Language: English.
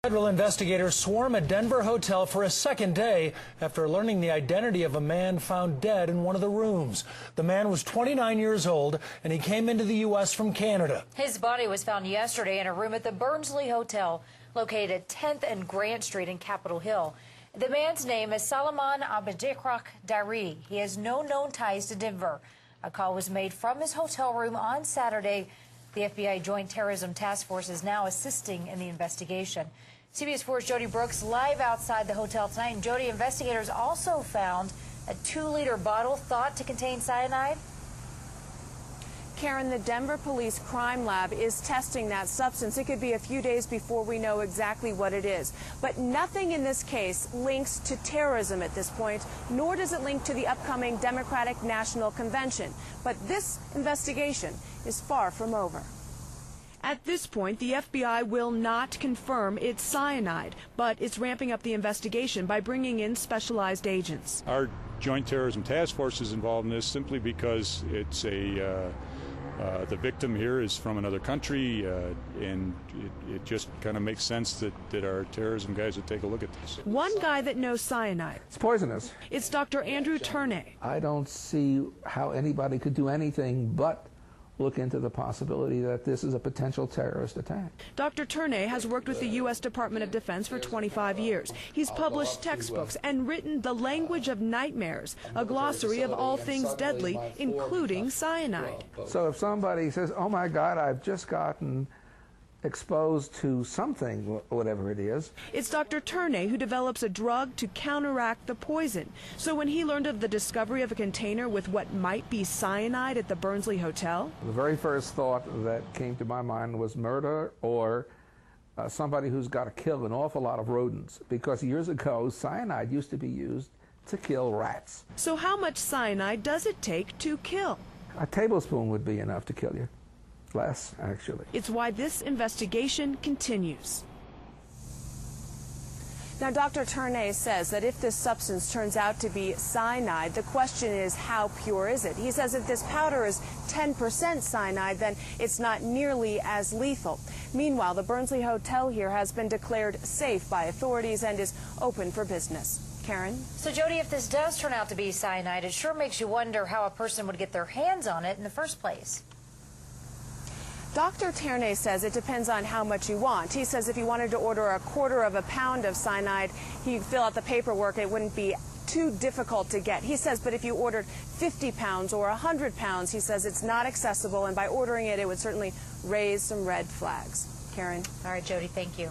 Federal investigators swarm a Denver hotel for a second day after learning the identity of a man found dead in one of the rooms. The man was 29 years old, and he came into the U.S. from Canada. His body was found yesterday in a room at the Burnsley Hotel, located at 10th and Grant Street in Capitol Hill. The man's name is Salman Abdikrak Dari. He has no known ties to Denver. A call was made from his hotel room on Saturday. The FBI Joint Terrorism Task Force is now assisting in the investigation. CBS 4's Jody Brooks live outside the hotel tonight. And Jody, investigators also found a 2-liter bottle thought to contain cyanide. Karen, the Denver Police Crime Lab is testing that substance. It could be a few days before we know exactly what it is. But nothing in this case links to terrorism at this point, nor does it link to the upcoming Democratic National Convention. But this investigation is far from over. At this point, the FBI will not confirm it's cyanide, but it's ramping up the investigation by bringing in specialized agents. Our Joint Terrorism Task Force is involved in this simply because it's the victim here is from another country, and it just kind of makes sense that our terrorism guys would take a look at this. One guy that knows cyanide. It's poisonous. It's Dr. Andrew Turnay. I don't see how anybody could do anything but look into the possibility that this is a potential terrorist attack. Dr. Turnay has worked with the U.S. Department of Defense for 25 years. He's published textbooks and written The Language of Nightmares, a glossary of all things deadly, including cyanide. So if somebody says, oh my God, I've just gotten exposed to something, whatever it is. It's Dr. Turnay who develops a drug to counteract the poison. So when he learned of the discovery of a container with what might be cyanide at the Burnsley Hotel, The very first thought that came to my mind was murder or somebody who's got to kill an awful lot of rodents, because years ago cyanide used to be used to kill rats. So how much cyanide does it take to kill? A tablespoon would be enough to kill you. Less, actually. It's why this investigation continues. Now, Dr. Turnay says that if this substance turns out to be cyanide, the question is, how pure is it? He says if this powder is 10% cyanide, then it's not nearly as lethal. Meanwhile, the Burnsley Hotel here has been declared safe by authorities and is open for business. Karen? So, Jody, if this does turn out to be cyanide, it sure makes you wonder how a person would get their hands on it in the first place. Dr. Turnay says it depends on how much you want. He says if you wanted to order a quarter of a pound of cyanide, he'd fill out the paperwork. It wouldn't be too difficult to get. He says, but if you ordered 50 pounds or 100 pounds, he says it's not accessible, and by ordering it, it would certainly raise some red flags. Karen? All right, Jody, thank you.